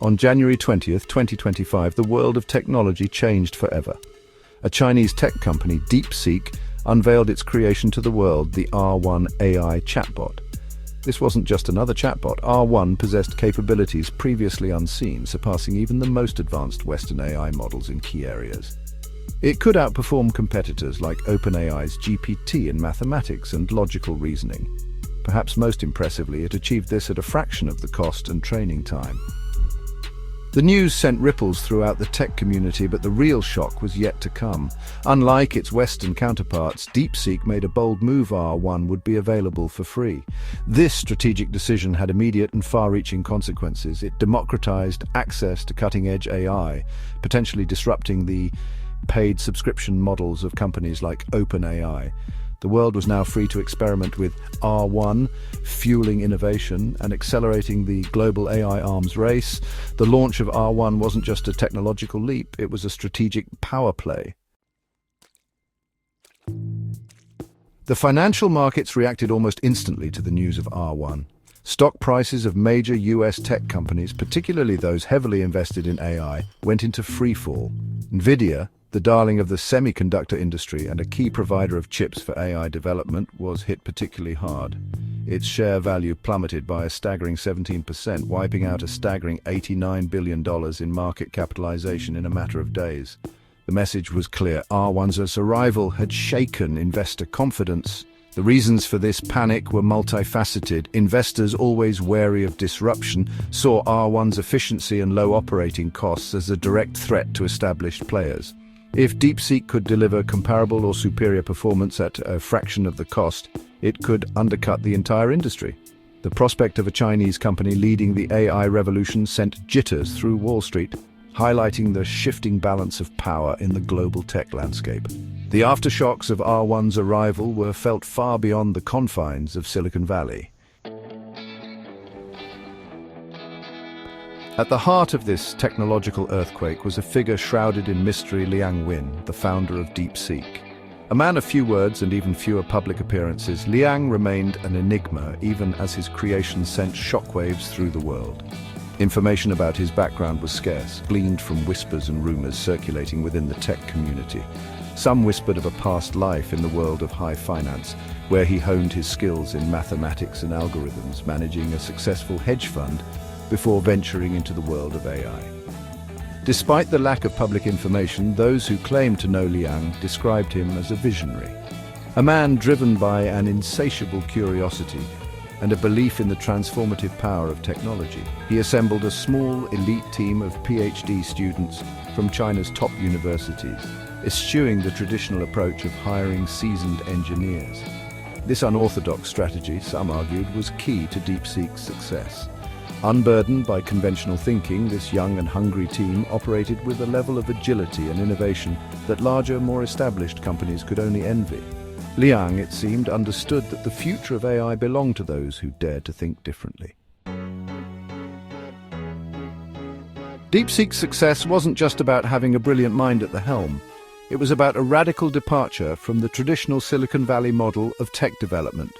On January 20th, 2025, the world of technology changed forever. A Chinese tech company, Deepseek, unveiled its creation to the world, the R1 AI chatbot. This wasn't just another chatbot. R1 possessed capabilities previously unseen, surpassing even the most advanced Western AI models in key areas. It could outperform competitors like OpenAI's GPT in mathematics and logical reasoning. Perhaps most impressively, it achieved this at a fraction of the cost and training time. The news sent ripples throughout the tech community, but the real shock was yet to come. Unlike its Western counterparts, Deepseek made a bold move. R1 would be available for free. This strategic decision had immediate and far-reaching consequences. It democratized access to cutting-edge AI, potentially disrupting the paid subscription models of companies like OpenAI. The world was now free to experiment with R1, fueling innovation and accelerating the global AI arms race. The launch of R1 wasn't just a technological leap, it was a strategic power play. The financial markets reacted almost instantly to the news of R1. Stock prices of major US tech companies, particularly those heavily invested in AI, went into freefall. Nvidia, the darling of the semiconductor industry and a key provider of chips for AI development, was hit particularly hard. Its share value plummeted by a staggering 17%, wiping out a staggering $89 billion in market capitalization in a matter of days. The message was clear. R1's arrival had shaken investor confidence. The reasons for this panic were multifaceted. Investors, always wary of disruption, saw R1's efficiency and low operating costs as a direct threat to established players. If Deepseek could deliver comparable or superior performance at a fraction of the cost, it could undercut the entire industry. The prospect of a Chinese company leading the AI revolution sent jitters through Wall Street, highlighting the shifting balance of power in the global tech landscape. The aftershocks of R1's arrival were felt far beyond the confines of Silicon Valley. At the heart of this technological earthquake was a figure shrouded in mystery, Liang Win, the founder of Deepseek. A man of few words and even fewer public appearances, Liang remained an enigma even as his creation sent shockwaves through the world. Information about his background was scarce, gleaned from whispers and rumors circulating within the tech community. Some whispered of a past life in the world of high finance, where he honed his skills in mathematics and algorithms, managing a successful hedge fund before venturing into the world of AI. Despite the lack of public information, those who claimed to know Liang described him as a visionary, a man driven by an insatiable curiosity and a belief in the transformative power of technology. He assembled a small, elite team of PhD students from China's top universities, eschewing the traditional approach of hiring seasoned engineers. This unorthodox strategy, some argued, was key to Deepseek's success. Unburdened by conventional thinking, this young and hungry team operated with a level of agility and innovation that larger, more established companies could only envy. Liang, it seemed, understood that the future of AI belonged to those who dared to think differently. Deepseek's success wasn't just about having a brilliant mind at the helm. It was about a radical departure from the traditional Silicon Valley model of tech development.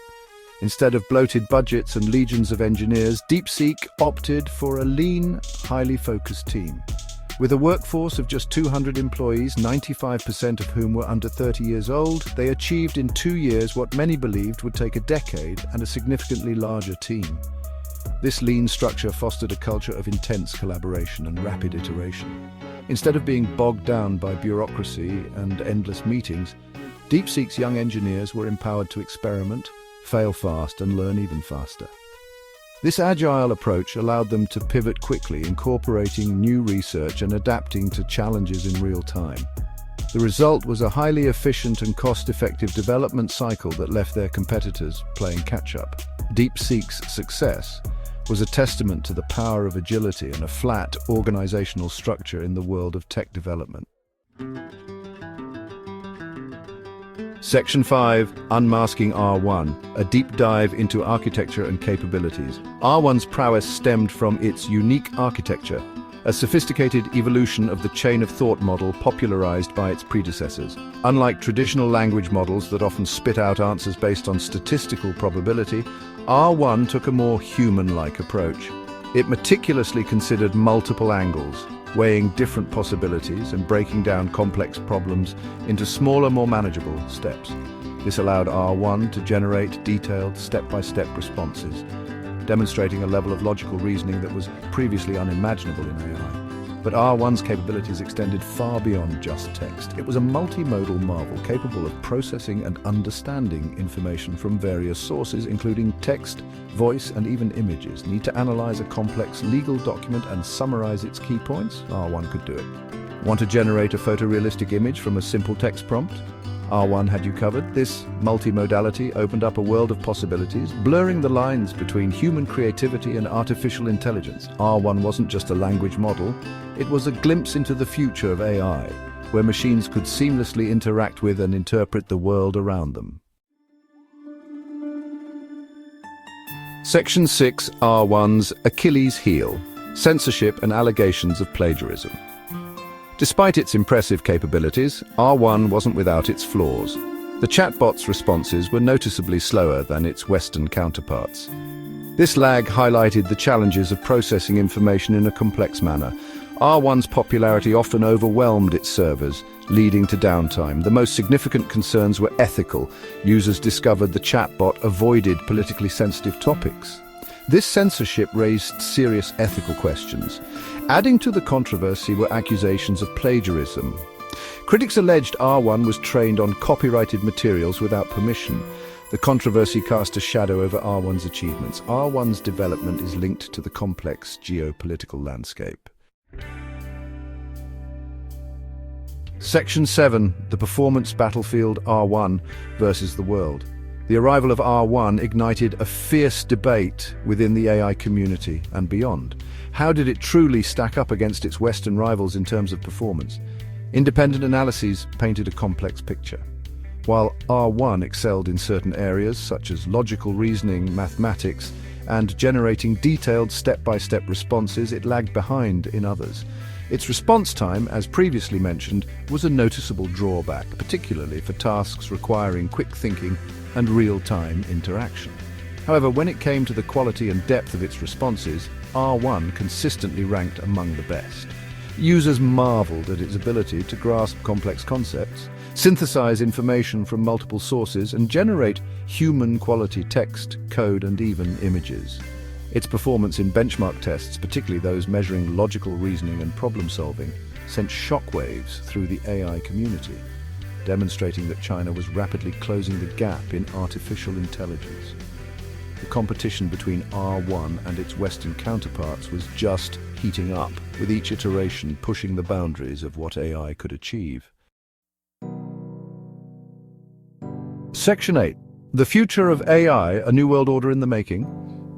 Instead of bloated budgets and legions of engineers, Deepseek opted for a lean, highly focused team. With a workforce of just 200 employees, 95% of whom were under 30 years old, they achieved in 2 years what many believed would take a decade and a significantly larger team. This lean structure fostered a culture of intense collaboration and rapid iteration. Instead of being bogged down by bureaucracy and endless meetings, Deepseek's young engineers were empowered to experiment, fail fast, and learn even faster. This agile approach allowed them to pivot quickly, incorporating new research and adapting to challenges in real time. The result was a highly efficient and cost-effective development cycle that left their competitors playing catch-up. Deepseek's success was a testament to the power of agility and a flat organizational structure in the world of tech development. Section 5, Unmasking R1, a deep dive into architecture and capabilities. R1's prowess stemmed from its unique architecture, a sophisticated evolution of the chain of thought model popularized by its predecessors. Unlike traditional language models that often spit out answers based on statistical probability, R1 took a more human-like approach. It meticulously considered multiple angles, weighing different possibilities and breaking down complex problems into smaller, more manageable steps. This allowed R1 to generate detailed, step-by-step responses, demonstrating a level of logical reasoning that was previously unimaginable in AI. But R1's capabilities extended far beyond just text. It was a multimodal marvel capable of processing and understanding information from various sources, including text, voice, and even images. Need to analyze a complex legal document and summarize its key points? R1 could do it. Want to generate a photorealistic image from a simple text prompt? R1 had you covered. This multimodality opened up a world of possibilities, blurring the lines between human creativity and artificial intelligence. R1 wasn't just a language model, it was a glimpse into the future of AI, where machines could seamlessly interact with and interpret the world around them. Section 6, R1's Achilles heel: censorship and allegations of plagiarism. Despite its impressive capabilities, R1 wasn't without its flaws. The chatbot's responses were noticeably slower than its Western counterparts. This lag highlighted the challenges of processing information in a complex manner. R1's popularity often overwhelmed its servers, leading to downtime. The most significant concerns were ethical. Users discovered the chatbot avoided politically sensitive topics. This censorship raised serious ethical questions. Adding to the controversy were accusations of plagiarism. Critics alleged R1 was trained on copyrighted materials without permission. The controversy cast a shadow over R1's achievements. R1's development is linked to the complex geopolitical landscape. Section 7, the performance battlefield R1 versus the world. The arrival of R1 ignited a fierce debate within the AI community and beyond. How did it truly stack up against its Western rivals in terms of performance? Independent analyses painted a complex picture. While R1 excelled in certain areas such as logical reasoning, mathematics, and generating detailed step-by-step responses, it lagged behind in others. Its response time, as previously mentioned, was a noticeable drawback, particularly for tasks requiring quick thinking and real-time interaction. However, when it came to the quality and depth of its responses, R1 consistently ranked among the best. Users marveled at its ability to grasp complex concepts, synthesize information from multiple sources, and generate human-quality text, code, and even images. Its performance in benchmark tests, particularly those measuring logical reasoning and problem-solving, sent shockwaves through the AI community, demonstrating that China was rapidly closing the gap in artificial intelligence. The competition between R1 and its Western counterparts was just heating up, with each iteration pushing the boundaries of what AI could achieve. Section 8. The future of AI, a new world order in the making.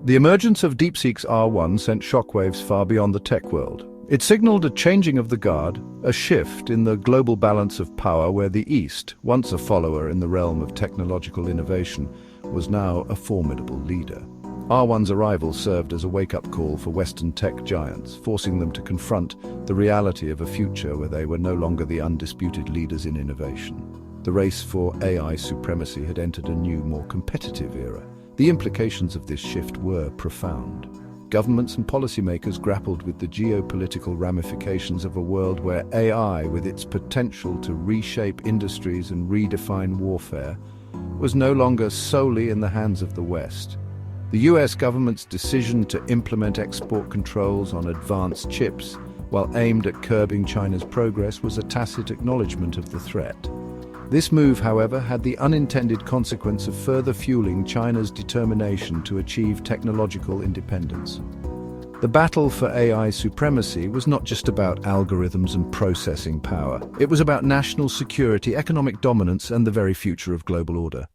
The emergence of Deepseek's R1 sent shockwaves far beyond the tech world. It signaled a changing of the guard, a shift in the global balance of power where the East, once a follower in the realm of technological innovation, was now a formidable leader. R1's arrival served as a wake-up call for Western tech giants, forcing them to confront the reality of a future where they were no longer the undisputed leaders in innovation. The race for AI supremacy had entered a new, more competitive era. The implications of this shift were profound. Governments and policymakers grappled with the geopolitical ramifications of a world where AI, with its potential to reshape industries and redefine warfare, was no longer solely in the hands of the West. The US government's decision to implement export controls on advanced chips, while aimed at curbing China's progress, was a tacit acknowledgement of the threat. This move, however, had the unintended consequence of further fueling China's determination to achieve technological independence. The battle for AI supremacy was not just about algorithms and processing power. It was about national security, economic dominance, and the very future of global order.